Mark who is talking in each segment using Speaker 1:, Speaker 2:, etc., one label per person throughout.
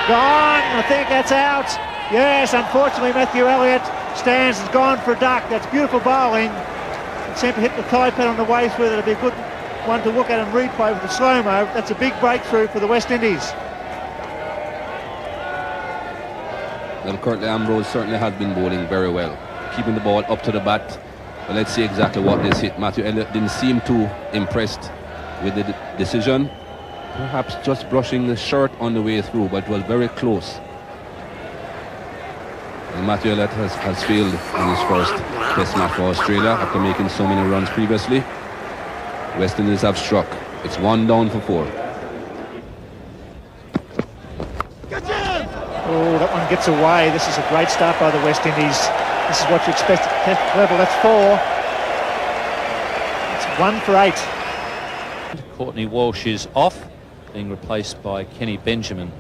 Speaker 1: Gone. I think that's out. Yes, unfortunately, Matthew Elliott stands has gone for a duck. That's beautiful bowling. It seemed to hit the thigh pad on the way through. That'll be a good one to look at and replay with the slow-mo. That's a big breakthrough for the West Indies.
Speaker 2: Well, Curtly Ambrose certainly has been bowling very well, keeping the ball up to the bat. But let's see exactly what this hit. Matthew Elliott didn't seem too impressed with the decision. Perhaps just brushing the shirt on the way through, but it was very close. And Matthew Elliott has failed in his first test match for Australia after making so many runs previously. West Indies have struck. It's 1 down for 4.
Speaker 1: Oh, that one gets away. This is a great start by the West Indies. This is what you expect at test level. That's 4. It's 1 for 8.
Speaker 3: Courtney Walsh is off, being replaced by Kenny Benjamin.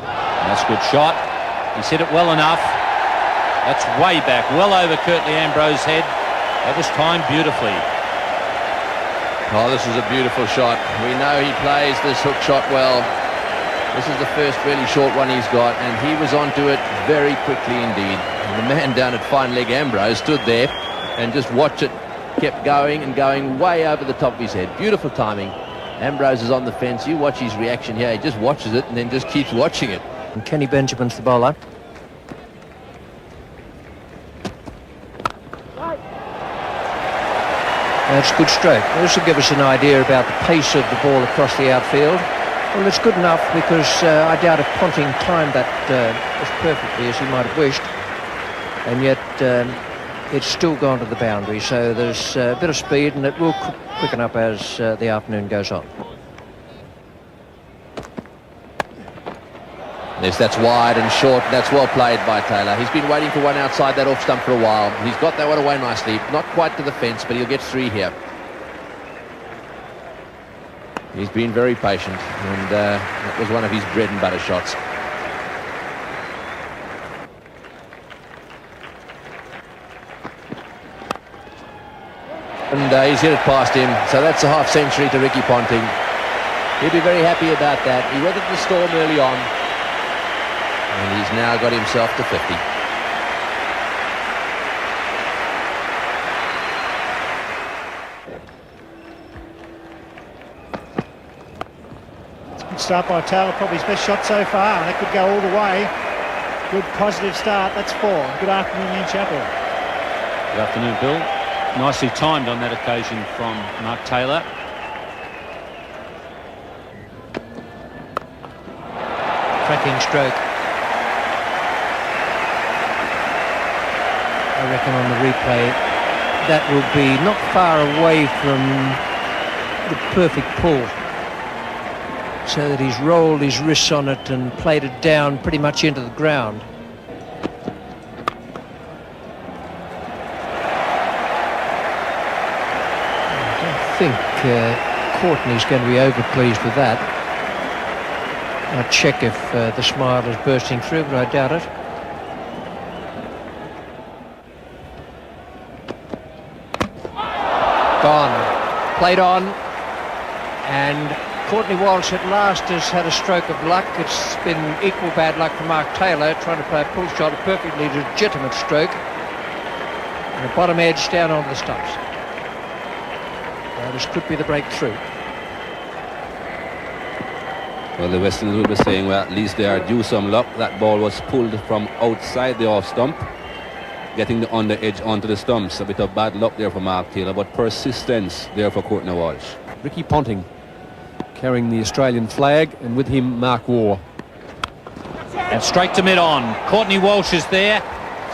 Speaker 3: That's a good shot. He's hit it well enough. That's way back, well over Curtly Ambrose's head. That was timed beautifully.
Speaker 4: Oh, this is a beautiful shot. We know he plays this hook shot well. This is the first really short one he's got, and he was onto it very quickly indeed. And the man down at fine leg Ambrose stood there and just watched it, kept going and going way over the top of his head. Beautiful timing. Ambrose is on the fence. You watch his reaction here. He just watches it and then just keeps watching it.
Speaker 5: And Kenny Benjamin's the bowler. That's a good stroke. This will give us an idea about the pace of the ball across the outfield. Well, it's good enough because I doubt if Ponting timed that as perfectly as he might have wished. And yet it's still gone to the boundary. So there's a bit of speed and it will quicken up as the afternoon goes on.
Speaker 4: Yes, that's wide and short. That's well played by Taylor. He's been waiting for one outside that off stump for a while. He's got that one away nicely. Not quite to the fence, but he'll get 3 here. He's been very patient, and that was one of his bread and butter shots. And he's hit it past him, so that's a half century to Ricky Ponting. He'll be very happy about that. He weathered the storm early on, and he's now got himself to 50.
Speaker 1: Good start by Taylor, probably his best shot so far, and that could go all the way. Good positive start. That's 4. Good afternoon, Ian Chappell.
Speaker 3: Good afternoon, Bill. Nicely timed on that occasion from Mark Taylor.
Speaker 5: Cracking stroke. I reckon on the replay that will be not far away from the perfect pull, so that he's rolled his wrists on it and played it down pretty much into the ground. I don't think Courtney's going to be over pleased with that. I'll check if the smile is bursting through, but I doubt it. Gone. Played on. And Courtney Walsh at last has had a stroke of luck. It's been equal bad luck for Mark Taylor, trying to play a pull shot, a perfectly legitimate stroke. And the bottom edge down on the stumps. This could be the breakthrough.
Speaker 2: Well, the West Indies will be saying, well, at least they are due some luck. That ball was pulled from outside the off stump, getting the under edge onto the stumps. A bit of bad luck there for Mark Taylor, but persistence there for Courtney Walsh.
Speaker 6: Ricky Ponting carrying the Australian flag, and with him Mark Waugh.
Speaker 3: And straight to mid-on. Courtney Walsh is there.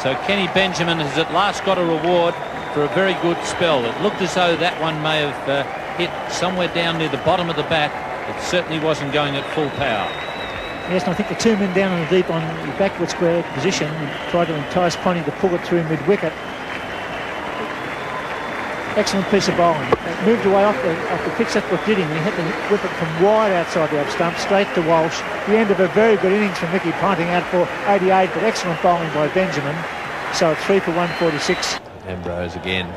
Speaker 3: So Kenny Benjamin has at last got a reward for a very good spell. It looked as though that one may have hit somewhere down near the bottom of the bat. It certainly wasn't going at full power.
Speaker 1: Yes, and I think the 2 men down in the deep on the backward square position tried to entice Ponting to pull it through mid-wicket. Excellent piece of bowling. It moved away off the pitch. That's what did him. He had to whip it from wide outside the off stump straight to Walsh. The end of a very good innings from Ricky Ponting, out for 88, but excellent bowling by Benjamin. So it's 3 for 146.
Speaker 4: Ambrose again.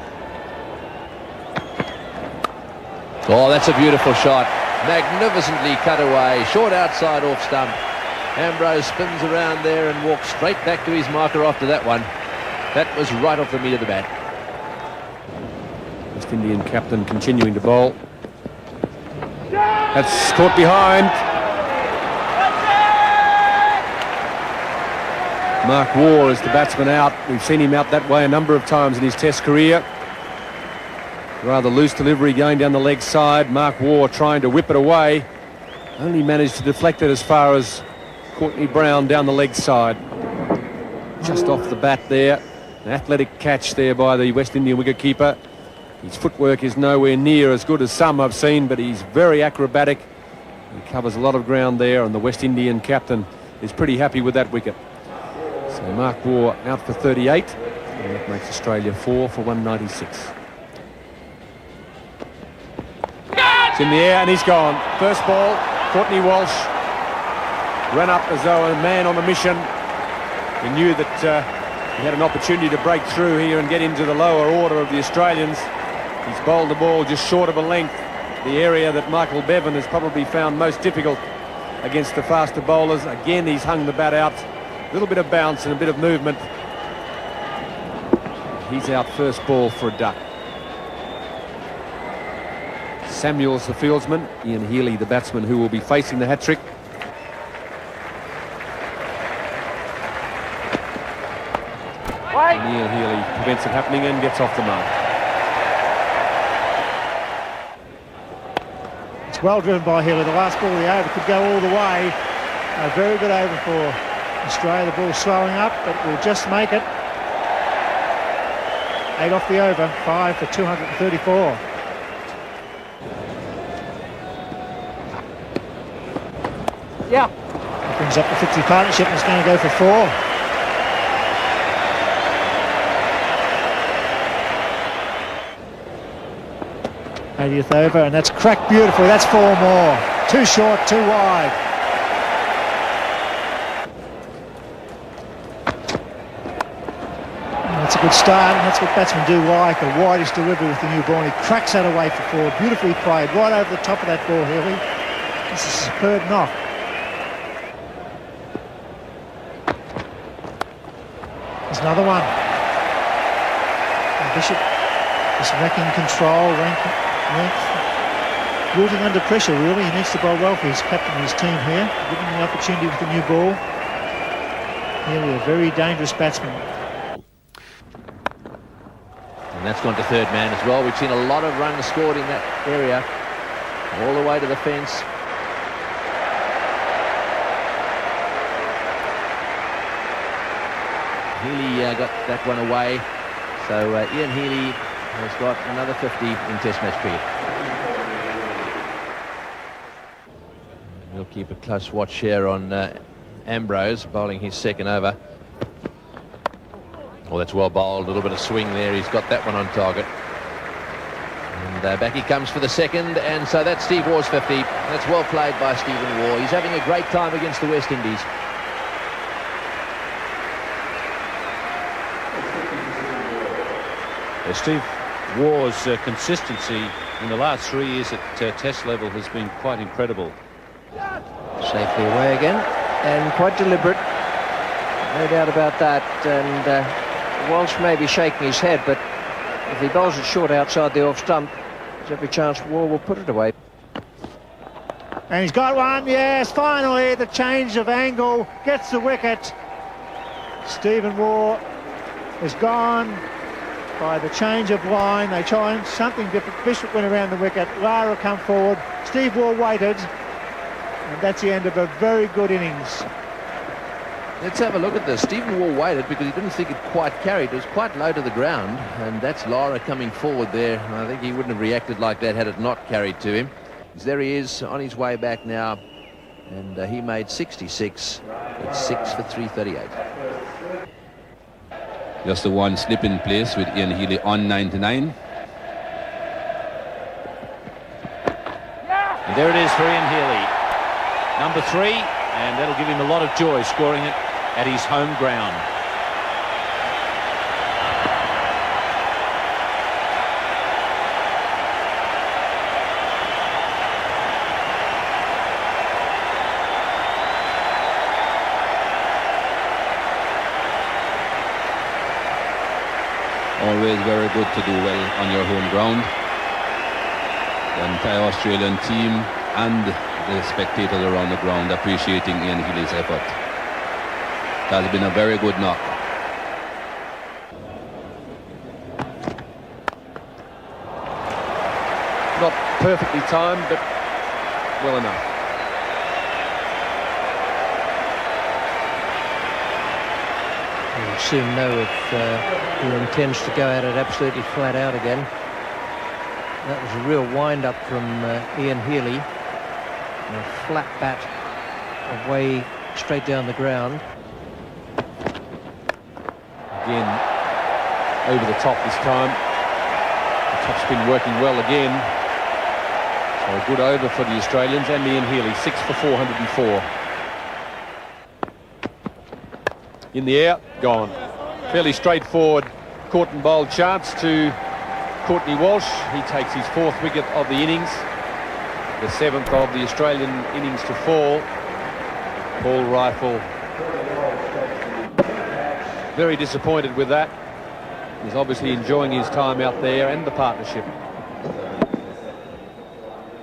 Speaker 4: Oh, that's a beautiful shot. magnificently cut away, short outside off stump. Ambrose spins around there and walks straight back to his marker after that one. That was right off the meat of the bat.
Speaker 6: West Indian captain continuing to bowl. That's caught behind. Mark Waugh is the batsman out. We've seen him out that way a number of times in his Test career. Rather loose delivery going down the leg side. Mark Waugh trying to whip it away. Only managed to deflect it as far as Courtney Brown down the leg side. Just off the bat there. An athletic catch there by the West Indian wicketkeeper. His footwork is nowhere near as good as some I've seen, but he's very acrobatic. He covers a lot of ground there, and the West Indian captain is pretty happy with that wicket. So Mark Waugh out for 38, and that makes Australia 4 for 196. It's in the air, and he's gone. First ball, Courtney Walsh ran up as though a man on a mission. He knew that he had an opportunity to break through here and get into the lower order of the Australians. He's bowled the ball just short of a length, the area that Michael Bevan has probably found most difficult against the faster bowlers. Again, he's hung the bat out. A little bit of bounce and a bit of movement. He's out first ball for a duck. Samuels, the fieldsman. Ian Healy, the batsman, who will be facing the hat-trick. And Ian Healy prevents it happening and gets off the mark.
Speaker 1: It's well driven by Healy. The last ball of the over could go all the way. A very good over for Australia. The ball slowing up, but will just make it. 8 off the over, 5 for 234. Yeah. That brings up the 50 partnership and it's going to go for 4. '80th over, and that's cracked beautifully. That's 4 more. Too short, too wide. That's a good start, and that's what batsmen do like, a widest delivery with the new ball. He cracks that away for 4. Beautifully played, right over the top of that ball, Healy. This is a superb knock. There's another one. And Bishop is wrecking control, length, wilting under pressure, really. He needs to bowl well for his captain and his team here. Give him the opportunity with the new ball. Healy, a very dangerous batsman.
Speaker 4: And that's gone to third man as well. We've seen a lot of runs scored in that area, all the way to the fence. Healy got that one away. So Ian Healy has got another 50 in Test match cricket. We'll keep a close watch here on Ambrose bowling his second over. Oh, that's well bowled. A little bit of swing there. He's got that one on target. And back he comes for the second. And so that's Steve Waugh's 50. That's well played by Stephen Waugh. He's having a great time against the West Indies.
Speaker 3: Steve Waugh's consistency in the last 3 years at Test level has been quite incredible.
Speaker 5: Safely away again, and quite deliberate. No doubt about that. And Walsh may be shaking his head, but if he bowls it short outside the off stump, there's every chance Waugh will put it away.
Speaker 1: And he's got one, yes, finally the change of angle gets the wicket. Stephen Waugh is gone by the change of line. They tried something different. Bishop went around the wicket. Lara come forward. Steve Waugh waited. And that's the end of a very good innings.
Speaker 4: Let's have a look at this. Stephen Waugh waited because he didn't think it quite carried. It was quite low to the ground. And that's Lara coming forward there. And I think he wouldn't have reacted like that had it not carried to him. Because there he is on his way back now. And he made 66. It's 6 for 338.
Speaker 2: Just the one slip in place with Ian Healy on 99.
Speaker 3: And there it is for Ian Healy. Number 3, and that'll give him a lot of joy scoring it at his home ground.
Speaker 2: Always very good to do well on your home ground. The entire Australian team and the spectators around the ground appreciating Ian Healy's effort. That has been a very good knock.
Speaker 6: Not perfectly timed, but well enough.
Speaker 5: We'll soon know if he intends to go at it absolutely flat out again. That was a real wind-up from Ian Healy. And a flat bat away straight down the ground.
Speaker 6: Again, over the top this time. The top spin working well again. So a good over for the Australians and Ian Healy, 6 for 404. In the air, gone. Fairly straightforward caught and bowled chance to Courtney Walsh. He takes his 4th wicket of the innings, the 7th of the Australian innings to fall. Ball rifle. Very disappointed with that. He's obviously enjoying his time out there and the partnership.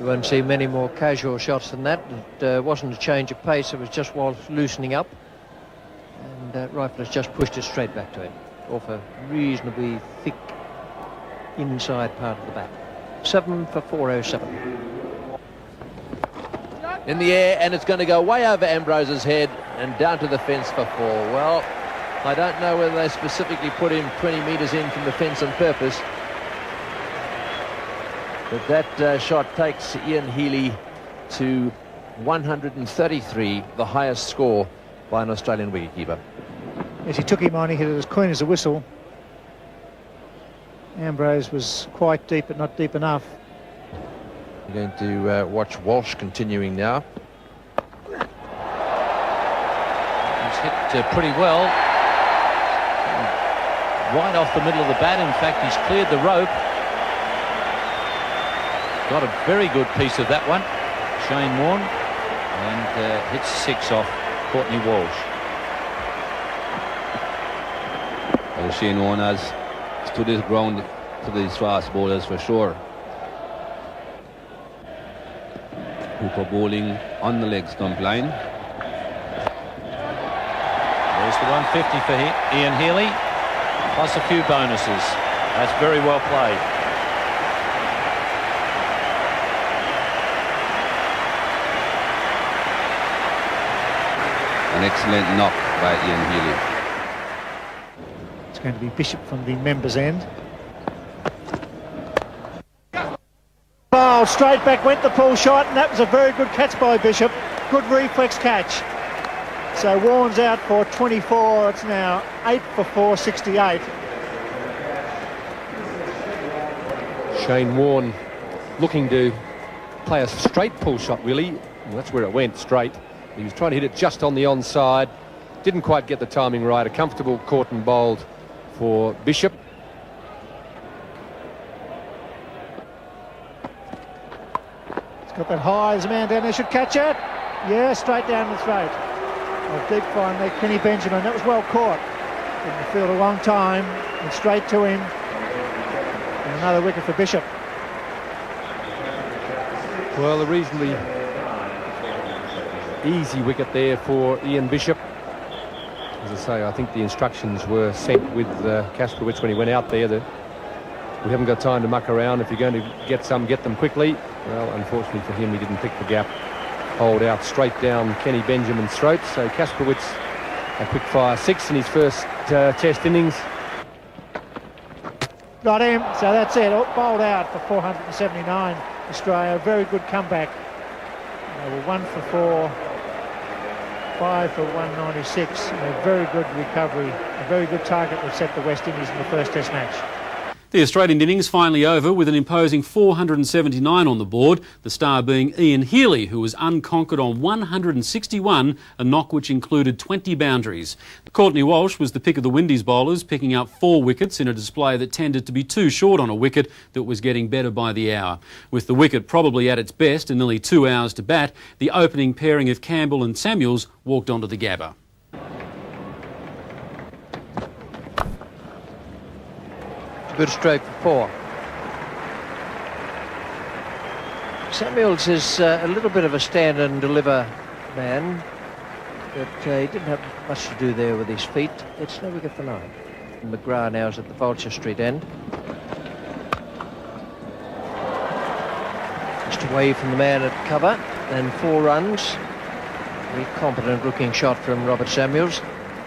Speaker 5: You won't see many more casual shots than that. It wasn't a change of pace, it was just Walsh loosening up. And rifle has just pushed it straight back to him, off a reasonably thick inside part of the bat. 7 for 407.
Speaker 4: In the air, and it's going to go way over Ambrose's head and down to the fence for 4. Well, I don't know whether they specifically put him 20 metres in from the fence on purpose, but that shot takes Ian Healy to 133, the highest score by an Australian wicketkeeper.
Speaker 1: As he took him on, he hit it as clean as a whistle. Ambrose was quite deep, but not deep enough.
Speaker 4: We're going to watch Walsh continuing now.
Speaker 3: He's hit pretty well. Right off the middle of the bat. In fact, he's cleared the rope. Got a very good piece of that one, Shane Warne, and hits 6 off Courtney Walsh.
Speaker 2: Well, Shane Warne has stood his ground to these fast bowlers for sure. Hooper bowling on the leg stump line.
Speaker 3: There's the 150 for Ian Healy, plus a few bonuses. That's very well played.
Speaker 2: An excellent knock by Ian Healy.
Speaker 1: It's going to be Bishop from the members' end. Oh, straight back went the pull shot, and that was a very good catch by Bishop. Good reflex catch. So Warren's out for 24. It's now 8 for 468.
Speaker 6: Shane Warne looking to play a straight pull shot, really. Well, that's where it went, straight. He was trying to hit it just on the onside. Didn't quite get the timing right. A comfortable caught and bowled for Bishop.
Speaker 1: He's got that high. There's a man down there, should catch it. Yeah, straight down the throat. A deep fine there, Kenny Benjamin. That was well caught. In the field a long time, and straight to him. And another wicket for Bishop.
Speaker 6: Well, a reasonably easy wicket there for Ian Bishop. As I say, I think the instructions were sent with Kasprowicz when he went out there that we haven't got time to muck around. If you're going to get some, get them quickly. Well, unfortunately for him, he didn't pick the gap. Hold out straight down Kenny Benjamin's throat. So Kasprowicz, a quick fire 6 in his first test innings.
Speaker 1: Got him. So that's it. Bowled out for 479. Australia, very good comeback. They were 1 for 4. 5 for 196, and a very good recovery, a very good target that set the West Indies in the first Test match.
Speaker 7: The Australian innings finally over with an imposing 479 on the board, the star being Ian Healy, who was unconquered on 161, a knock which included 20 boundaries. Courtney Walsh was the pick of the Windies bowlers, picking up 4 wickets in a display that tended to be too short on a wicket that was getting better by the hour. With the wicket probably at its best and nearly 2 hours to bat, the opening pairing of Campbell and Samuels walked onto the Gabba.
Speaker 5: good stroke for 4. Samuels is a little bit of a stand and deliver man, but he didn't have much to do there with his feet. It's no wicket for 9. McGrath now is at the Vulture Street end. Just away from the man at cover, and 4 runs. Very competent looking shot from Robert Samuels.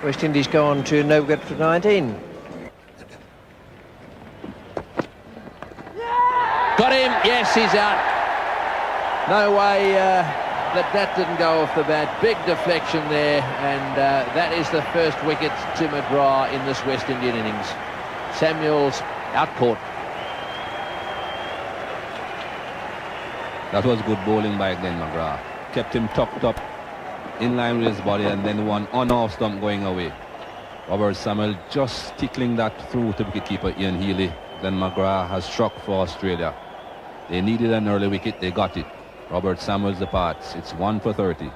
Speaker 5: West Indies go on to no wicket for 19.
Speaker 4: Got him. Yes, he's out. No way that didn't go off the bat. Big deflection there, and that is the first wicket to McGrath in this West Indian innings. Samuels out caught.
Speaker 2: That was good bowling by Glenn McGrath. Kept him tucked up in line with his body, and then one on-off stump going away. Robert Samuel just tickling that through to wicketkeeper Ian Healy. Glenn McGrath has struck for Australia. They needed an early wicket, they got it. Robert Samuels departs. It's 1 for 30.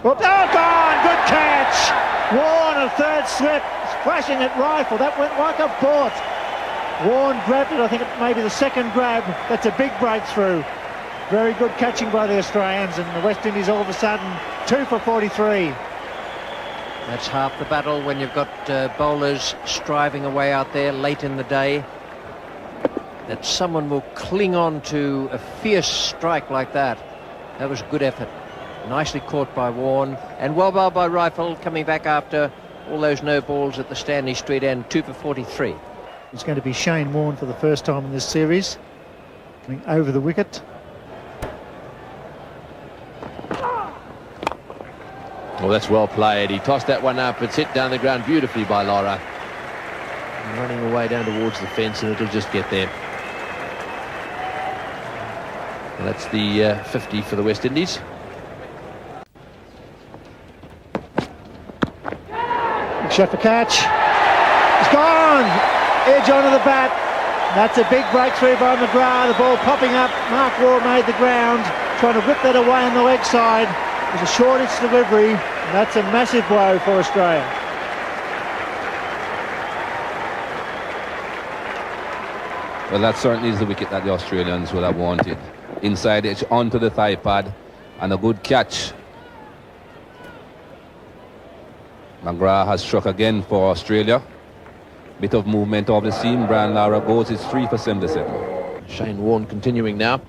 Speaker 1: Oh, gone! Good catch! Warren, a third slip, splashing at rifle. That went like a bullet. Warren grabbed it. I think it may be the second grab. That's a big breakthrough. Very good catching by the Australians, and the West Indies all of a sudden 2 for 43.
Speaker 5: That's half the battle when you've got bowlers striving away out there late in the day. That someone will cling on to a fierce strike like that. That was a good effort. Nicely caught by Warren, and well bowled by Rifle, coming back after all those no balls at the Stanley Street end. 2 for 43.
Speaker 1: It's going to be Shane Warne for the first time in this series, coming over the wicket.
Speaker 4: Well, that's well played. He tossed that one up. It's hit down the ground beautifully by Lara. Running away down towards the fence, and it'll just get there. And that's the 50 for the West Indies.
Speaker 1: Big shot for catch. It's gone! Edge onto the bat. That's a big breakthrough by McGrath. The ball popping up. Mark Waugh made the ground, trying to whip that away on the leg side. It was a shortage delivery, and that's a massive blow for Australia.
Speaker 2: Well, that certainly is the wicket that the Australians would have wanted. Inside edge onto the thigh pad, and a good catch. McGrath has struck again for Australia. Bit of movement off the seam. Brian Lara goes. It's 3 for 77.
Speaker 4: Shane Warne continuing now.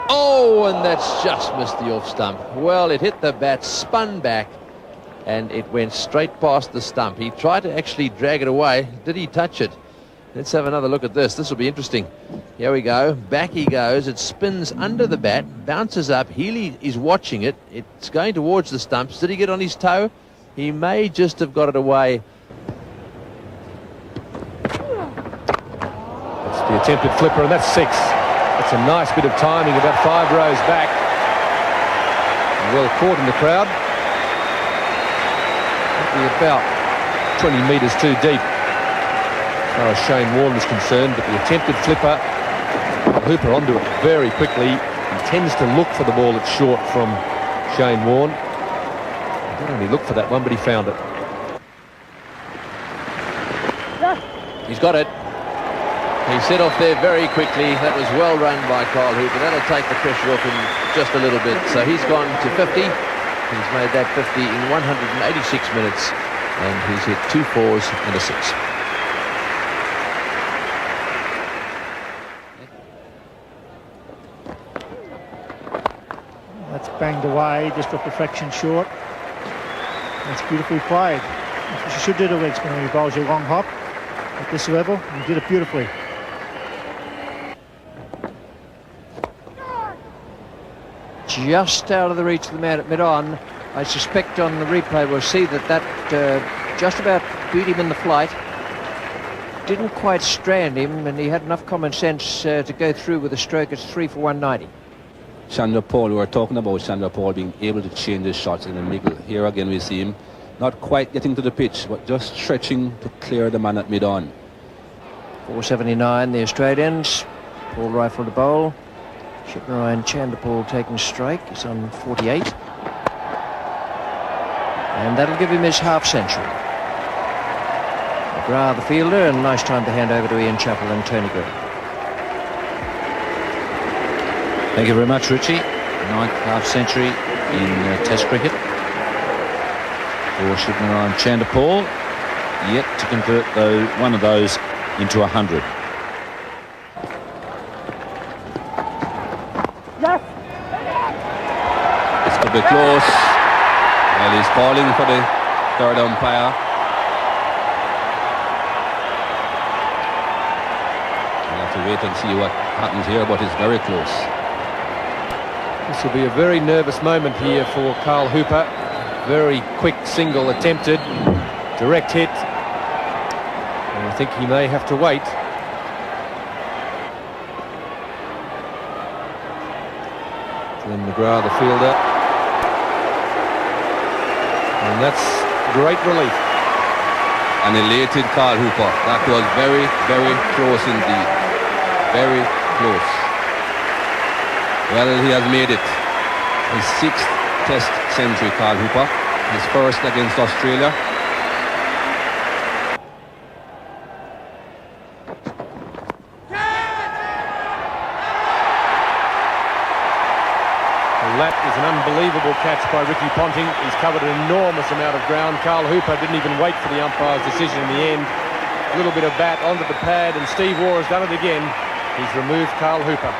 Speaker 4: Oh, and that's just missed the off stump. Well, it hit the bat, spun back, and it went straight past the stump. He tried to actually drag it away. Did he touch it? Let's have another look at this. This will be interesting. Here we go. Back he goes. It spins under the bat, bounces up. Healy is watching it. It's going towards the stumps. Did he get on his toe? He may just have got it away.
Speaker 6: That's the attempted flipper, and that's 6. That's a nice bit of timing, about 5 rows back. Well caught in the crowd. Probably about 20 metres too deep, as far as Shane Warne was concerned, but the attempted flipper, Hooper onto it very quickly. He tends to look for the ball that's short from Shane Warne. He didn't only look for that one, but he found it.
Speaker 4: He's got it. He set off there very quickly. That was well run by Carl Hooper. That'll take the pressure off him just a little bit. So he's gone to 50. He's made that 50 in 186 minutes, and he's hit 2 4s and a 6.
Speaker 1: That's banged away, just off the fraction short. That's beautifully played. That's what you should do to leg spinner when you bowl your long hop at this level. You did it beautifully.
Speaker 5: Just out of the reach of the man at mid-on. I suspect on the replay we'll see that just about beat him in the flight. Didn't quite strand him, and he had enough common sense to go through with a stroke. It's 3 for 190.
Speaker 2: Chandler Paul, we were talking about Chandler Paul being able to change his shots in the middle. Here again we see him not quite getting to the pitch, but just stretching to clear the man at mid-on.
Speaker 5: 479 the Australians. Paul Rifle to bowl. Shipnarayan Chanderpaul taking strike. He's on 48. And that'll give him his half century. McGrath, the fielder, and nice time to hand over to Ian Chappell and Tony Green.
Speaker 3: Thank you very much, Richie. 9th half-century in Test cricket for Shivnarine Chanderpaul, yet to convert one of those into 100.
Speaker 2: This could be close. Well, he's calling for the third umpire. We'll have to wait and see what happens here, but it's very close.
Speaker 6: This will be a very nervous moment here for Carl Hooper. Very quick single attempted, direct hit. And I think he may have to wait. Then McGrath, the fielder. And that's great relief.
Speaker 2: An elated Carl Hooper. That was very, very close indeed. Very close. Well, he has made it. His 6th Test century, Carl Hooper. His first against Australia.
Speaker 6: Well, that is an unbelievable catch by Ricky Ponting. He's covered an enormous amount of ground. Carl Hooper didn't even wait for the umpire's decision in the end. A little bit of bat onto the pad, and Steve Waugh has done it again. He's removed Carl Hooper.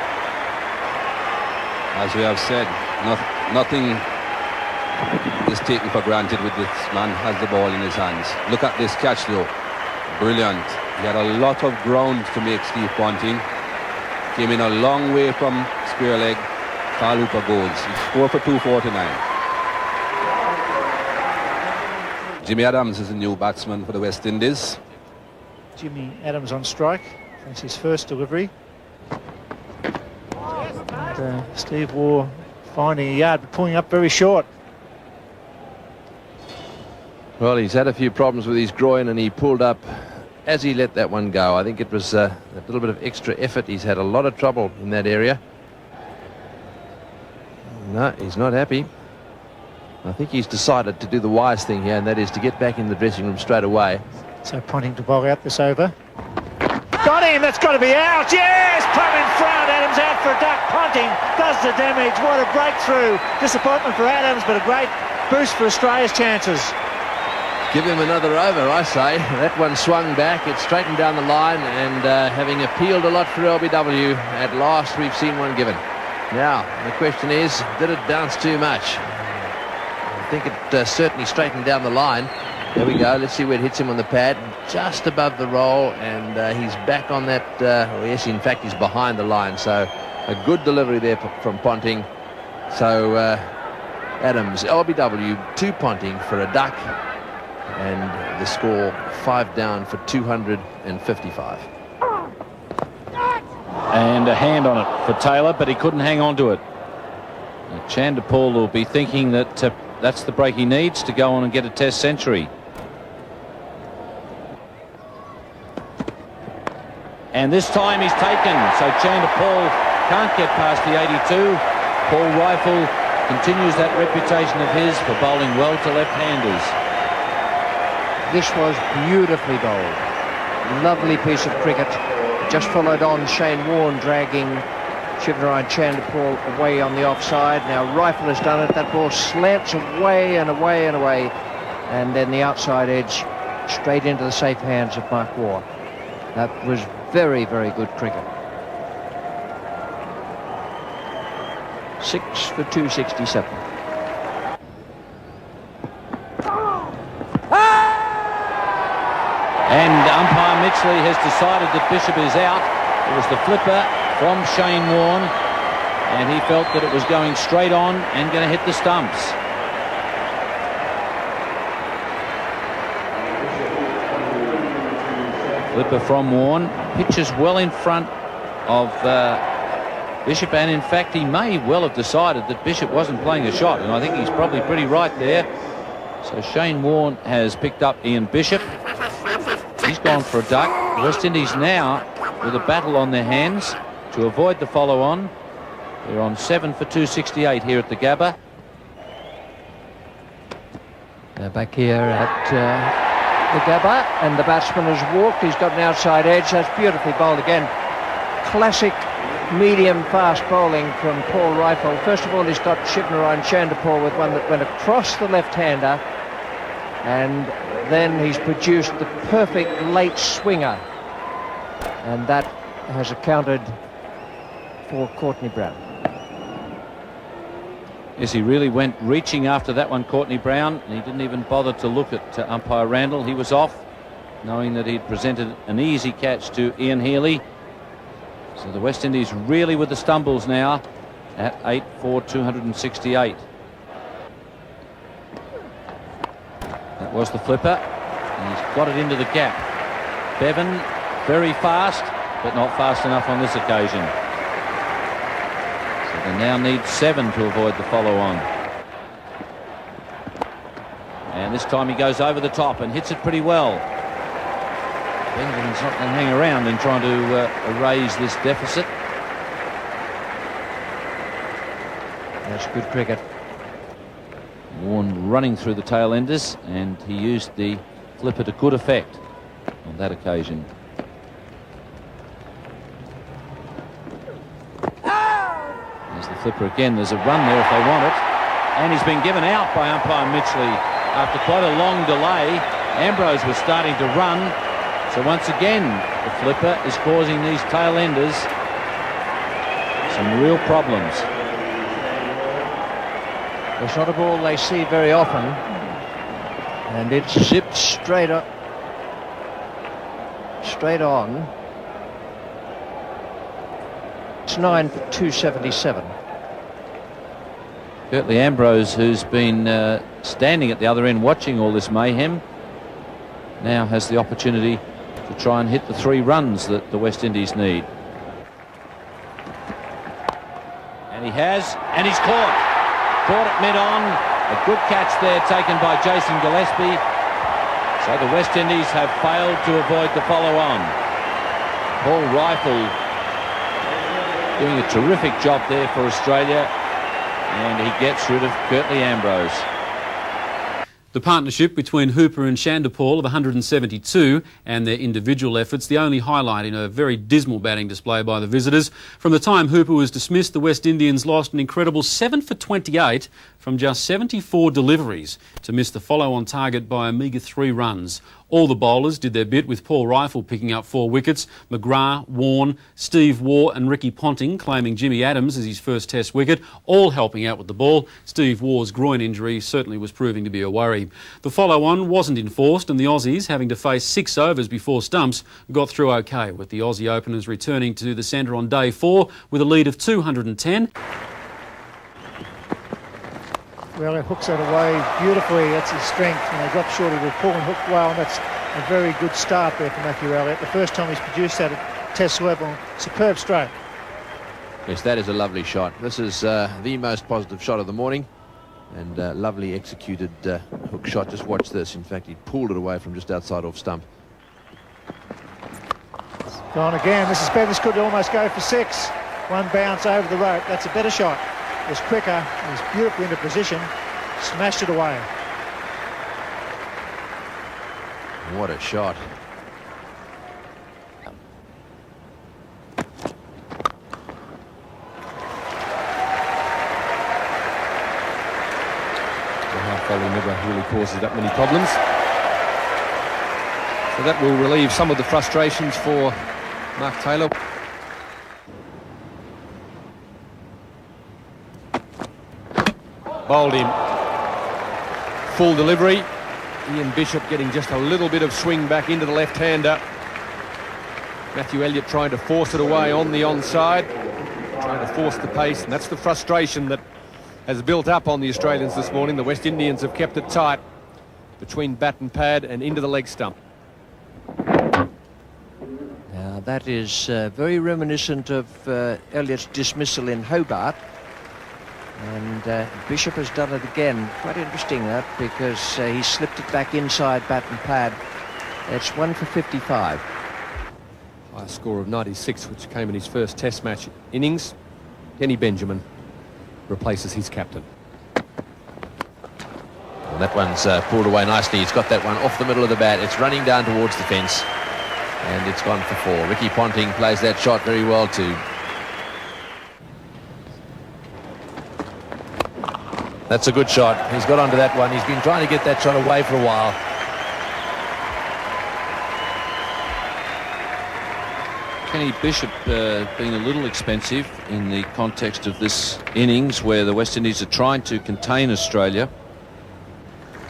Speaker 2: As we have said, nothing is taken for granted with this man has the ball in his hands. Look at this catch though. Brilliant. He had a lot of ground to make Steve Ponting. Came in a long way from square leg. Carl Hooper goes. He scored for 249. Jimmy Adams is the new batsman for the West Indies.
Speaker 1: Jimmy Adams on strike. That's his first delivery. And, Steve Waugh finding a yard but pulling up very short.
Speaker 4: Well, he's had a few problems with his groin, and he pulled up as he let that one go. I think it was a little bit of extra effort. He's had a lot of trouble in that area. No, he's not happy. I think he's decided to do the wise thing here, and that is to get back in the dressing room straight away.
Speaker 1: So Ponting to bowl out this over. Got him, that's got to be out. Yes, plumb in front. Adams out for a duck. Ponting does the damage. What a breakthrough. Disappointment for Adams, but a great boost for Australia's chances.
Speaker 4: Give him another over, I say. That one swung back, it straightened down the line, and having appealed a lot for LBW, at last we've seen one given. Now, the question is, did it bounce too much? I think it certainly straightened down the line. There we go, let's see where it hits him on the pad. Just above the roll, and he's back on that, well, yes, in fact, he's behind the line, so a good delivery there from Ponting. So, Adams, LBW, 2 Ponting for a duck, and the score 5 down for 255.
Speaker 3: And a hand on it for Taylor, but he couldn't hang on to it. Chanderpaul will be thinking that that's the break he needs to go on and get a Test century. And this time he's taken, so Chanderpaul can't get past the 82. Paul Rifle continues that reputation of his for bowling well to left-handers.
Speaker 5: This was beautifully bowled. Lovely piece of cricket. Just followed on Shane Warne dragging Shivnarine Chanderpaul away on the offside. Now Rifle has done it. That ball slants away and away and away. And then the outside edge straight into the safe hands of Mark Waugh. That was very, very good cricket. 6 for 267.
Speaker 3: And umpire Mitchley has decided that Bishop is out. It was the flipper from Shane Warne, and he felt that it was going straight on and going to hit the stumps. Flipper from Warne, pitches well in front of Bishop, and in fact he may well have decided that Bishop wasn't playing a shot, and I think he's probably pretty right there. So Shane Warne has picked up Ian Bishop. He's gone for a duck. West Indies now with a battle on their hands to avoid the follow-on. They're on 7 for 268 here at the Gabba.
Speaker 5: Back here at the Gabba, and the batsman has walked. He's got an outside edge. That's beautifully bowled again. Classic medium fast bowling from Paul Rifle. First of all, he's got Shivnarine Chandapur with one that went across the left-hander, and then he's produced the perfect late swinger, and that has accounted for Courtney Brown.
Speaker 3: Yes, he really went reaching after that one, Courtney Brown, and he didn't even bother to look at umpire Randall. He was off, knowing that he'd presented an easy catch to Ian Healy. So the West Indies really with the stumbles now at 8 for 268. That was the flipper, and he's got it into the gap. Bevan very fast, but not fast enough on this occasion. So they now need 7 to avoid the follow-on. And this time he goes over the top and hits it pretty well. Benjamin's not going to hang around and trying to erase this deficit.
Speaker 5: That's good cricket.
Speaker 3: Warren running through the tail enders, and he used the flipper to good effect on that occasion. There's the flipper again. There's a run there if they want it, and he's been given out by umpire Mitchley after quite a long delay. Ambrose was starting to run, so once again the flipper is causing these tail enders some real problems.
Speaker 5: It's not a ball they see very often, and it's zipped straight up, straight on. It's 9 for 277.
Speaker 3: Curtly Ambrose, who's been standing at the other end watching all this mayhem, now has the opportunity to try and hit the 3 runs that the West Indies need. And he has, and he's caught. Caught it mid-on. A good catch there taken by Jason Gillespie. So the West Indies have failed to avoid the follow-on. Paul Rifle doing a terrific job there for Australia, and he gets rid of Curtly Ambrose.
Speaker 7: The partnership between Hooper and Chandapur of 172 and their individual efforts, the only highlight in a very dismal batting display by the visitors. From the time Hooper was dismissed, the West Indians lost an incredible 7 for 28 from just 74 deliveries to miss the follow-on target by a meagre 3 runs. All the bowlers did their bit, with Paul Rifle picking up 4 wickets, McGrath, Warne, Steve Waugh and Ricky Ponting claiming Jimmy Adams as his first Test wicket, all helping out with the ball. Steve Waugh's groin injury certainly was proving to be a worry. The follow-on wasn't enforced, and the Aussies, having to face 6 overs before stumps, got through okay, with the Aussie openers returning to the centre on day 4 with a lead of 210.
Speaker 1: Well, it hooks it away beautifully. That's his strength. And they got short of the pull and hooked well, and that's a very good start there for Matthew Elliott. The first time he's produced that at Test level. Superb stroke.
Speaker 4: Yes, that is a lovely shot. This is the most positive shot of the morning, and lovely executed hook shot. Just watch this. In fact, he pulled it away from just outside off stump.
Speaker 1: Gone again. This is better. This could almost go for 6. One bounce over the rope. That's a better shot. It was quicker. He's beautifully into position. Smashed it away.
Speaker 4: What a shot.
Speaker 6: The half volley never really causes that many problems. So that will relieve some of the frustrations for Mark Taylor. Bowled him. Full delivery. Ian Bishop getting just a little bit of swing back into the left-hander. Matthew Elliott trying to force it away on the onside. Trying to force the pace, and that's the frustration that has built up on the Australians this morning. The West Indians have kept it tight between bat and pad and into the leg stump.
Speaker 5: Now that is very reminiscent of Elliott's dismissal in Hobart. And Bishop has done it again. Quite interesting that, because he slipped it back inside bat and pad. It's 1 for 55.
Speaker 6: High score of 96, which came in his first Test match innings. Kenny Benjamin replaces his captain.
Speaker 4: And that one's pulled away nicely. He's got that one off the middle of the bat. It's running down towards the fence, and it's gone for 4. Ricky Ponting plays that shot very well too. That's a good shot. He's got onto that one. He's been trying to get that shot away for a while.
Speaker 3: Kenny Bishop being a little expensive in the context of this innings where the West Indies are trying to contain Australia.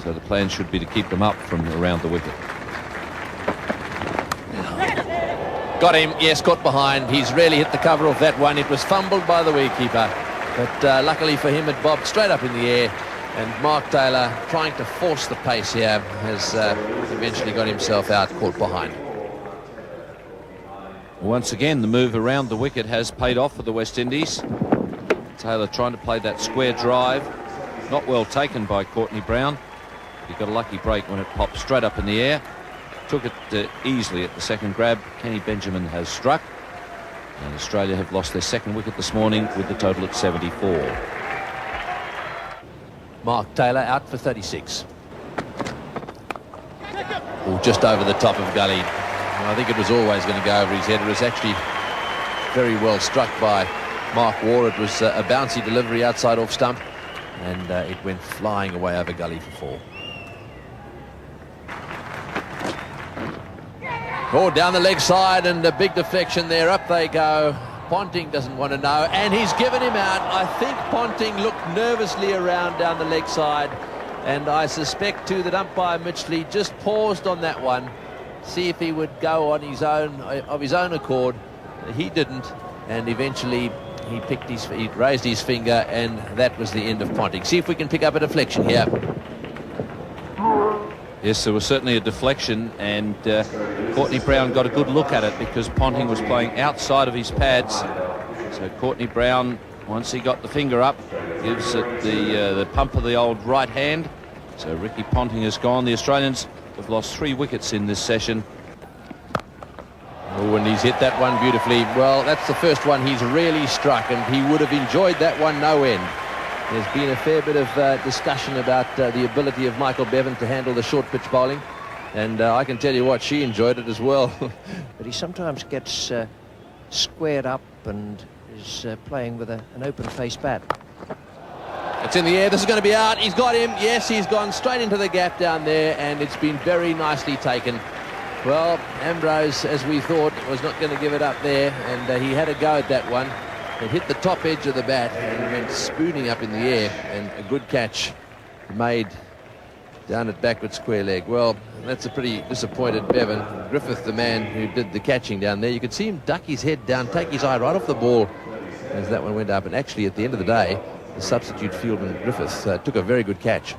Speaker 3: So the plan should be to keep them up from around the wicket.
Speaker 4: Got him. Yes, caught behind. He's really hit the cover of that one. It was fumbled by the wicketkeeper. But luckily for him, it bobbed straight up in the air. And Mark Taylor, trying to force the pace here, has eventually got himself out, caught behind.
Speaker 3: Once again, the move around the wicket has paid off for the West Indies. Taylor trying to play that square drive. Not well taken by Courtney Brown. He got a lucky break when it popped straight up in the air. Took it easily at the second grab. Kenny Benjamin has struck. And Australia have lost their second wicket this morning with the total at 74.
Speaker 4: Mark Taylor out for 36. Oh, just over the top of Gully. I think it was always going to go over his head. It was actually very well struck by Mark Waugh. It was a bouncy delivery outside off stump, and it went flying away over Gully for 4. Oh, down the leg side, and a big deflection there. Up they go. Ponting doesn't want to know, and he's given him out. I think Ponting looked nervously around down the leg side, and I suspect too that umpire Mitchley just paused on that one, see if he would go on his own, of his own accord. He didn't, and eventually he raised his finger, and that was the end of Ponting. See if we can pick up a deflection here.
Speaker 3: Yes, there was certainly a deflection, and Courtney Brown got a good look at it because Ponting was playing outside of his pads. So Courtney Brown, once he got the finger up, gives it the pump of the old right hand. So Ricky Ponting has gone. The Australians have lost 3 wickets in this session.
Speaker 4: Oh, and he's hit that one beautifully. Well, that's the first one he's really struck, and he would have enjoyed that one no end. There's been a fair bit of discussion about the ability of Michael Bevan to handle the short pitch bowling, and I can tell you what, she enjoyed it as well.
Speaker 5: But he sometimes gets squared up and is playing with an open-face bat.
Speaker 4: It's in the air. This is going to be out. He's got him. Yes, he's gone straight into the gap down there, and it's been very nicely taken. Well, Ambrose, as we thought, was not going to give it up there, and he had a go at that one. It hit the top edge of the bat and went spooning up in the air, and a good catch made down at backward square leg. Well, that's a pretty disappointed Bevan. Griffith, the man who did the catching down there, you could see him duck his head down, take his eye right off the ball as that one went up. And actually, at the end of the day, the substitute fieldsman Griffith took a very good catch.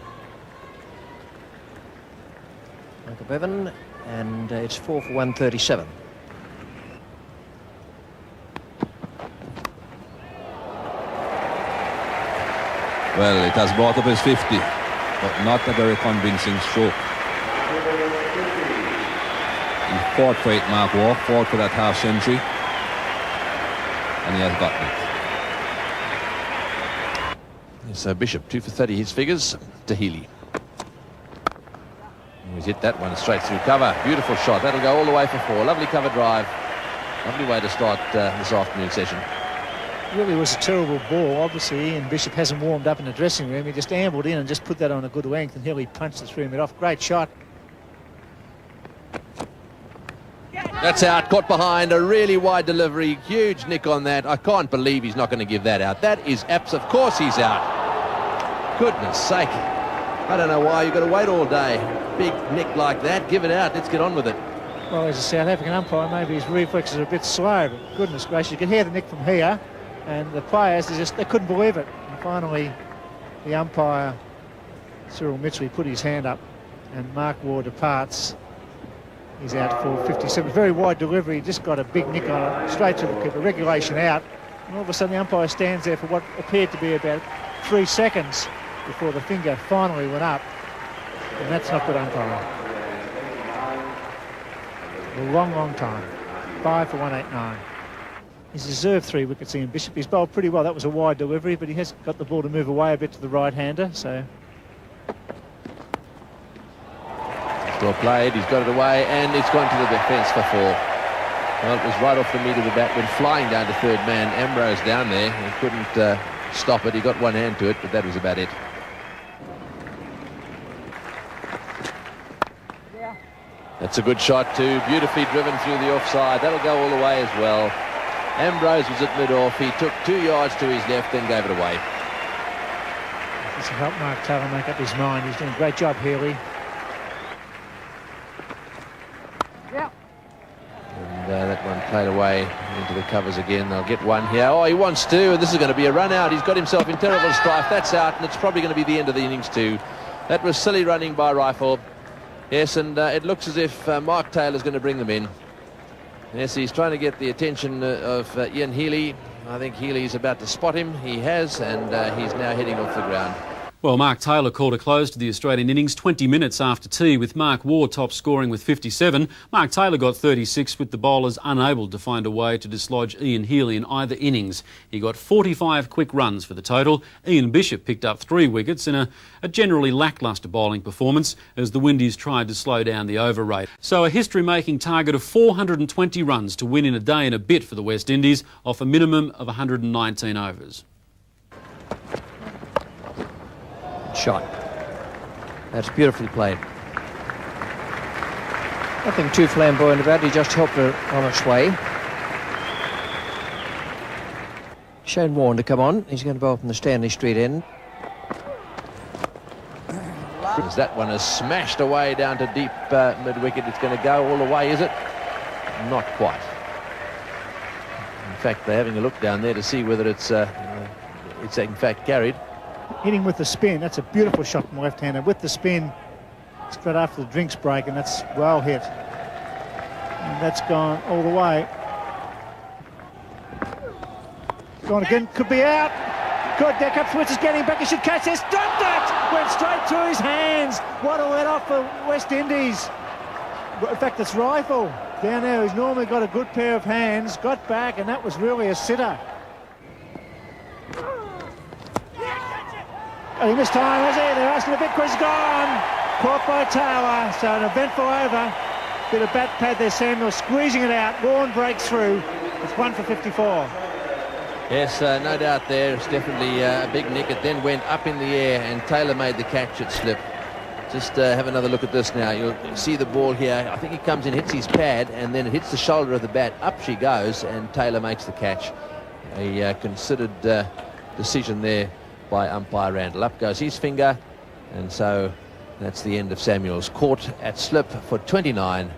Speaker 5: Michael Bevan, and it's 4 for 137.
Speaker 2: Well, it has brought up his 50, but not a very convincing stroke. He fought for it, Mark Waugh, fought for that half century, and he has gotten it.
Speaker 4: So Bishop, 2 for 30, his figures to Healy. He's hit that one straight through cover. Beautiful shot. That'll go all the way for 4. Lovely cover drive. Lovely way to start this afternoon session.
Speaker 1: Really was a terrible ball. Obviously, Ian Bishop hasn't warmed up in the dressing room. He just ambled in and just put that on a good length, and Healy punched it through mid off. Great shot.
Speaker 4: That's out, caught behind, a really wide delivery, huge nick on that. I can't believe he's not going to give that out. That is abs. Of course he's out. Goodness sake. I don't know why you've got to wait all day. Big nick like that, give it out. Let's get on with it.
Speaker 1: Well, as a South African umpire, maybe his reflexes are a bit slow, but goodness gracious, you can hear the nick from here, and the players, they couldn't believe it. And finally, the umpire, Cyril Mitchley, put his hand up, and Mark Waugh departs. He's out for 57. Very wide delivery, just got a big nick on it, straight to the keeper, regulation out. And all of a sudden the umpire stands there for what appeared to be about 3 seconds before the finger finally went up. And that's not good umpiring. A long, long time. 5 for 189. He's deserved 3 wickets, Ian Bishop. He's bowled pretty well. That was a wide delivery, but he has got the ball to move away a bit to the right-hander, so...
Speaker 4: Well played, he's got it away, and it's gone to the defence for 4. Well, it was right off the meat of the bat, went flying down to third man. Ambrose down there, he couldn't stop it. He got one hand to it, but that was about it. That's a good shot too, beautifully driven through the offside. That'll go all the way as well. Ambrose was at mid-off. He took 2 yards to his left and gave it away.
Speaker 1: This will help Mark Taylor make up his mind. He's doing a great job, Healy.
Speaker 4: And that one played away into the covers again. They'll get one here. Oh, he wants to, and this is going to be a run out. He's got himself in terrible strife. That's out, and it's probably going to be the end of the innings too. That was silly running by Rifle. Yes, and it looks as if Mark Taylor's going to bring them in. Yes, he's trying to get the attention of Ian Healy. I think Healy's about to spot him. He has, and he's now heading off the ground.
Speaker 7: Well, Mark Taylor called a close to the Australian innings 20 minutes after tea, with Mark Waugh top scoring with 57. Mark Taylor got 36, with the bowlers unable to find a way to dislodge Ian Healy in either innings. He got 45 quick runs for the total. Ian Bishop picked up 3 wickets in a generally lacklustre bowling performance as the Windies tried to slow down the over rate. So a history-making target of 420 runs to win in a day and a bit for the West Indies off a minimum of 119 overs.
Speaker 5: Shot. That's beautifully played. Nothing too flamboyant about it. He just helped her on its way. Shane Warne to come on. He's going to bowl from the Stanley Street end.
Speaker 4: As that one is smashed away down to deep mid-wicket. It's going to go all the way, is it? Not quite. In fact, they're having a look down there to see whether it's in fact carried.
Speaker 1: Hitting with the spin. That's a beautiful shot from left-hander. With the spin, straight after the drinks break, and that's well hit. And that's gone all the way. Gone again. Could be out. Good. There comes Switz is getting back. He should catch this. Dropped it! Went straight through his hands. What a let-off for West Indies. In fact, it's Rifle down there, who's normally got a good pair of hands. Got back, and that was really a sitter. Oh, he missed time, has he? They're asking a bit quick. He's gone. Caught by Taylor. So an eventful over. Bit of bat pad there, Samuel squeezing it out. Warren breaks through. It's 1 for 54.
Speaker 4: Yes, no doubt there. It's definitely a big nick. It then went up in the air, and Taylor made the catch at slip. Just have another look at this now. You'll see the ball here. I think he comes in, hits his pad, and then it hits the shoulder of the bat. Up she goes, and Taylor makes the catch. A considered decision there by umpire Randall. Up goes his finger, and so that's the end of Samuel's. Caught at slip for 29,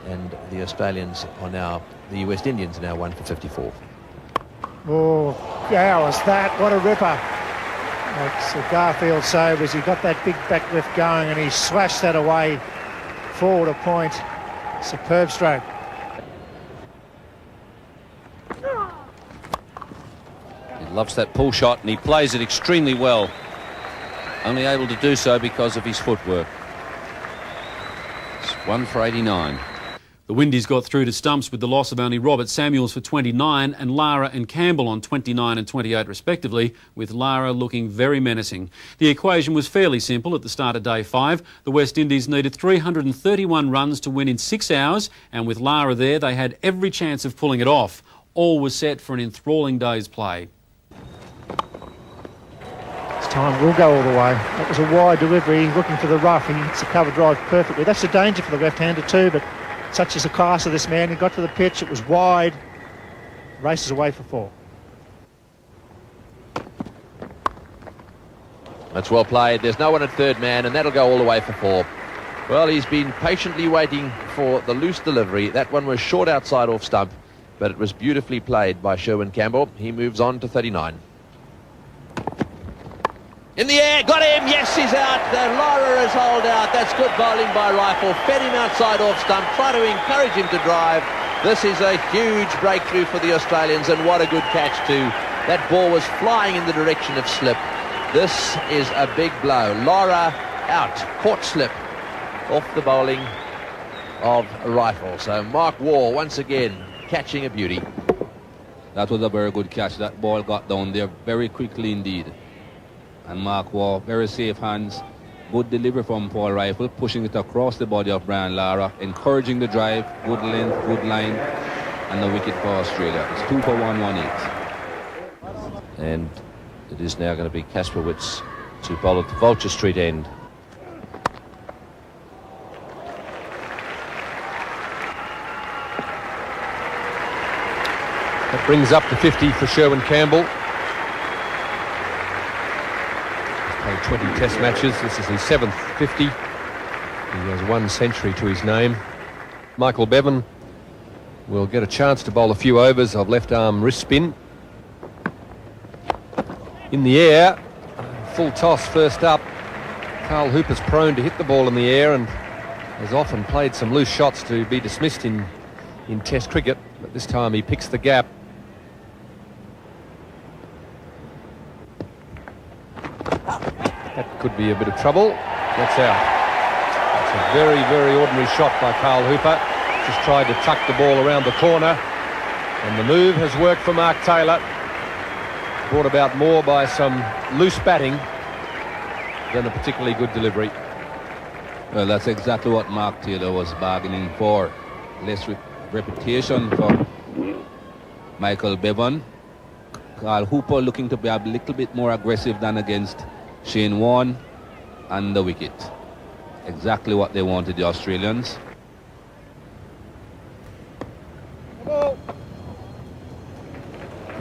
Speaker 4: and the Australians are now, the West Indians are now 1 for 54.
Speaker 1: Oh, how was that? What a ripper. Like Garfield said, was he got that big back lift going, and he slashed that away forward a point. Superb stroke.
Speaker 3: Loves that pull shot, and he plays it extremely well. Only able to do so because of his footwork. It's 1 for 89.
Speaker 7: The Windies got through to stumps with the loss of only Robert Samuels for 29 and Lara and Campbell on 29 and 28 respectively, with Lara looking very menacing. The equation was fairly simple at the start of day 5. The West Indies needed 331 runs to win in 6 hours, and with Lara there they had every chance of pulling it off. All was set for an enthralling day's play.
Speaker 1: Time will go all the way. That was a wide delivery, looking for the rough. He hits the cover drive perfectly. That's the danger for the left-hander too, but such is the class of this man. He got to the pitch, it was wide. Races away for 4.
Speaker 4: That's well played. There's no one at third man, and that'll go all the way for 4. Well, he's been patiently waiting for the loose delivery. That one was short outside off stump, but it was beautifully played by Sherwin Campbell. He moves on to 39. In the air, got him, yes, he's out. Lara is holed out. That's good bowling by Rifle. Fed him outside off stump, try to encourage him to drive. This is a huge breakthrough for the Australians, and what a good catch too. That ball was flying in the direction of slip. This is a big blow. Lara out, caught slip off the bowling of Rifle. So Mark Waugh once again catching a beauty.
Speaker 2: That was a very good catch. That ball got down there very quickly indeed. And Mark Waugh, very safe hands. Good delivery from Paul Rifle, pushing it across the body of Brian Lara, encouraging the drive, good length, good line, and the wicket for Australia. It's 2 for 118.
Speaker 4: And it is now going to be Kasperwitz to bowl at the Vulture Street end.
Speaker 6: That brings up to 50 for Sherwin Campbell. He's played 20 test matches. This is his 7th 50. He has 1 century to his name. Michael Bevan will get a chance to bowl a few overs of left arm wrist spin. In the air, full toss first up. Carl Hooper's prone to hit the ball in the air and has often played some loose shots to be dismissed in test cricket, but this time he picks the gap. That could be a bit of trouble. That's out. It's a very, very ordinary shot by Carl Hooper. Just tried to tuck the ball around the corner, and the move has worked for Mark Taylor. Brought about more by some loose batting than a particularly good delivery.
Speaker 2: Well, that's exactly what Mark Taylor was bargaining for. Less reputation for Michael Bevan. Carl Hooper looking to be a little bit more aggressive than against Shane Warne and the wicket. Exactly what they wanted, the Australians.
Speaker 4: Well,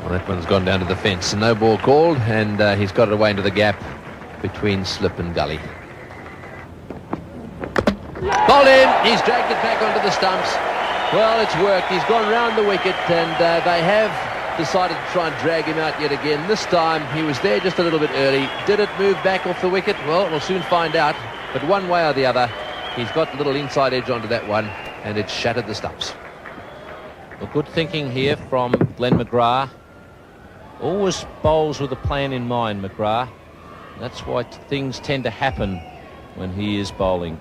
Speaker 4: that one's gone down to the fence. No ball called, and he's got it away into the gap between slip and gully. Bowled in. He's dragged it back onto the stumps. Well, it's worked. He's gone round the wicket, and they have decided to try and drag him out yet again. This time he was there just a little bit early. Did it move back off the wicket? Well, we'll soon find out. But one way or the other, he's got a little inside edge onto that one, and it shattered the stumps.
Speaker 3: Well, good thinking here from Glenn McGrath. Always bowls with a plan in mind, McGrath. That's why things tend to happen when he is bowling.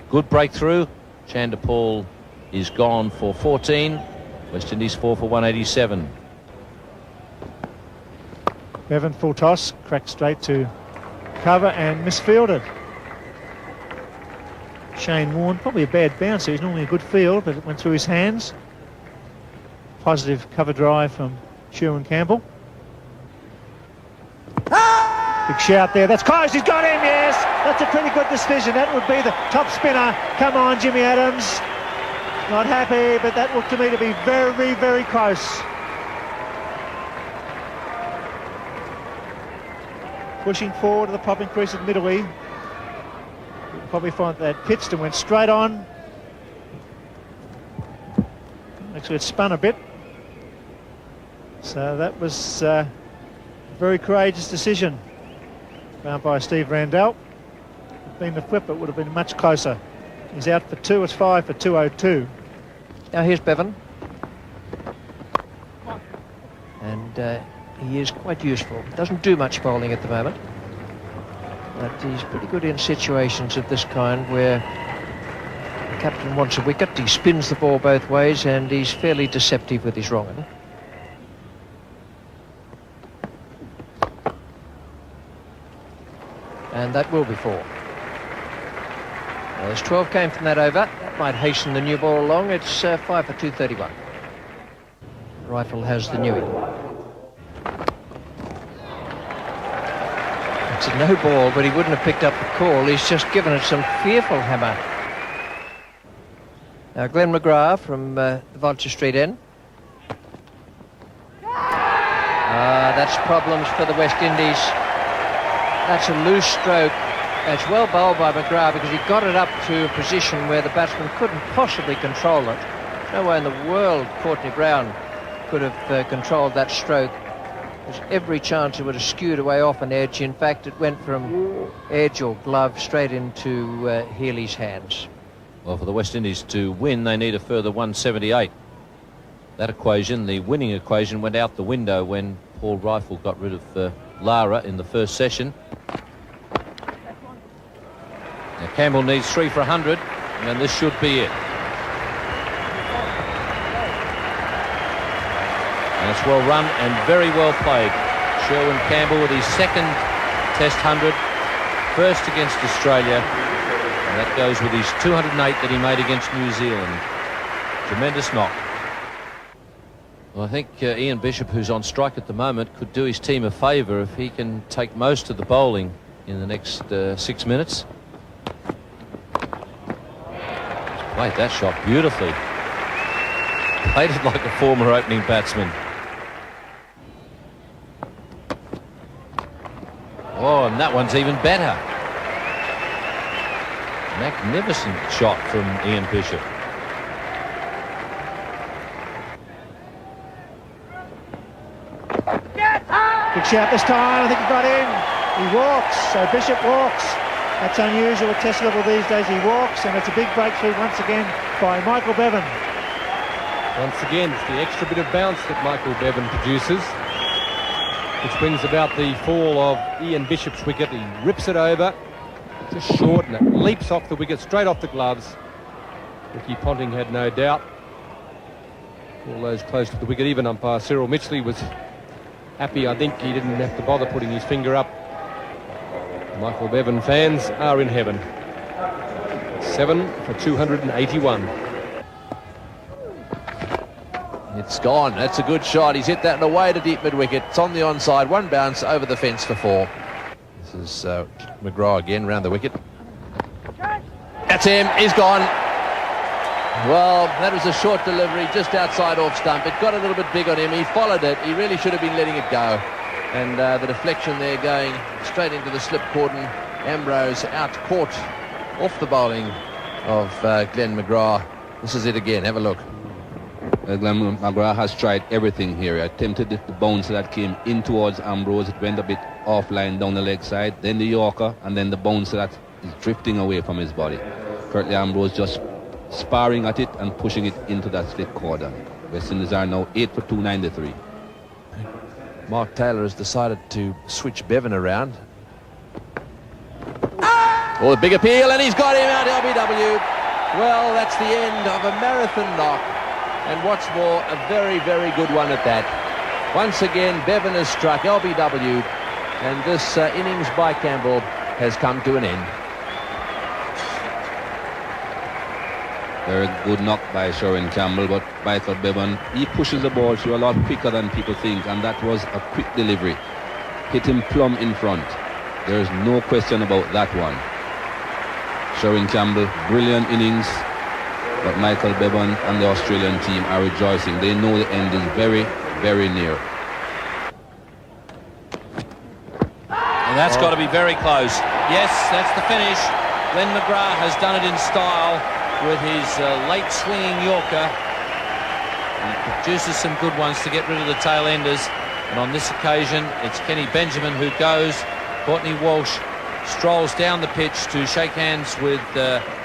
Speaker 3: Good breakthrough. Chanderpaul is gone for 14. West Indies 4 for 187.
Speaker 1: Bevan full toss, cracked straight to cover and misfielded. Shane Warne, probably a bad bouncer. He's normally a good field, but it went through his hands. Positive cover drive from Sherwin Campbell. Big shout there. That's close. He's got him, yes. That's a pretty good decision. That would be the top spinner. Come on, Jimmy Adams. Not happy, but that looked to me to be very, very close. Pushing forward to the popping crease at Middley. You'll probably find that pitched and went straight on. Actually, it spun a bit. So that was a very courageous decision found by Steve Randell. If it had been the flip, it would have been much closer. He's out for 2. It's 5 for 202.
Speaker 5: Now here's Bevan. And he is quite useful. Doesn't do much bowling at the moment, but he's pretty good in situations of this kind where the captain wants a wicket. He spins the ball both ways, and he's fairly deceptive with his wrong-un. And that will be 4. There's 12 came from that over. That might hasten the new ball along. It's 5 for 231. Rifle has the newie. It's a no ball, but he wouldn't have picked up the call. He's just given it some fearful hammer. Now Glenn McGrath from the Vulture Street end. That's problems for the West Indies. That's a loose stroke. It's well bowled by McGrath because he got it up to a position where the batsman couldn't possibly control it. No way in the world Courtney Brown could have controlled that stroke. There's every chance it would have skewed away off an edge. In fact, it went from edge or glove straight into Healy's hands.
Speaker 3: Well, for the West Indies to win, they need a further 178. That equation, the winning equation, went out the window when Paul Rifle got rid of Lara in the first session. Now Campbell needs 3 for 100, and this should be it. And it's well run and very well played. Sherwin Campbell with his second Test 100 first against Australia, and that goes with his 208 that he made against New Zealand. Tremendous knock. Well, I think Ian Bishop, who's on strike at the moment, could do his team a favour if he can take most of the bowling in the next 6 minutes. He's played that shot beautifully. Played it like a former opening batsman. Oh, and that one's even better. Magnificent shot from Ian Bishop.
Speaker 1: Big shout this time. I think he got in. He walks, so Bishop walks. That's unusual at test level these days. He walks, and it's a big breakthrough once again by Michael Bevan.
Speaker 6: Once again, it's the extra bit of bounce that Michael Bevan produces, which brings about the fall of Ian Bishop's wicket. He rips it over, just short, and it leaps off the wicket, straight off the gloves. Ricky Ponting had no doubt. All those close to the wicket, even umpire Cyril Mitchley was happy. I think he didn't have to bother putting his finger up. Michael Bevan fans are in heaven. 7 for 281.
Speaker 4: It's gone. That's a good shot. He's hit that and away to deep mid-wicket. It's on the onside. One bounce over the fence for 4. This is McGrath again round the wicket. That's him. He's gone. Well, that was a short delivery just outside off stump. It got a little bit big on him. He followed it. He really should have been letting it go. And the deflection there going straight into the slip cordon. Ambrose out caught off the bowling of Glenn McGrath. This is it again. Have a look.
Speaker 2: Glenn McGrath has tried everything here. He attempted the bounce that came in towards Ambrose. It went a bit offline down the leg side. Then the Yorker, and then the bounce that is drifting away from his body. Curtly Ambrose just sparring at it and pushing it into that slip corner. West Indies are now 8 for 293.
Speaker 4: Mark Taylor has decided to switch Bevan around. Oh, the big appeal, and he's got him out, LBW. Well, that's the end of a marathon knock. And what's more, a very, very good one at that. Once again, Bevan has struck LBW, and this innings by Campbell has come to an end.
Speaker 2: Very good knock by Sherwin Campbell, but Michael Bevan, he pushes the ball through a lot quicker than people think, and that was a quick delivery. Hit him plumb in front. There's no question about that one. Sherwin Campbell, brilliant innings, but Michael Bevan and the Australian team are rejoicing. They know the end is very, very near.
Speaker 3: And that's got to be very close. Yes, that's the finish. Glenn McGrath has done it in style with his late swinging Yorker. He produces some good ones to get rid of the tail enders. And on this occasion, it's Kenny Benjamin who goes. Courtney Walsh strolls down the pitch to shake hands with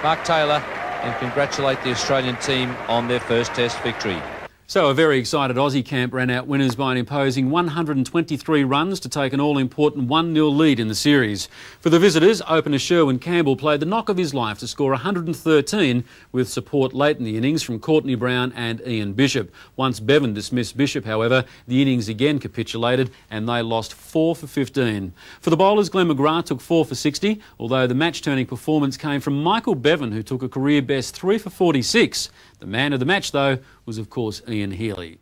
Speaker 3: Mark Taylor and congratulate the Australian team on their first Test victory.
Speaker 7: So a very excited Aussie camp ran out winners by an imposing 123 runs to take an all-important 1-0 lead in the series. For the visitors, opener Sherwin Campbell played the knock of his life to score 113 with support late in the innings from Courtney Brown and Ian Bishop. Once Bevan dismissed Bishop, however, the innings again capitulated and they lost 4 for 15. For the bowlers, Glenn McGrath took 4 for 60, although the match-turning performance came from Michael Bevan, who took a career best 3 for 46. The man of the match, though, was of course Ian Healy.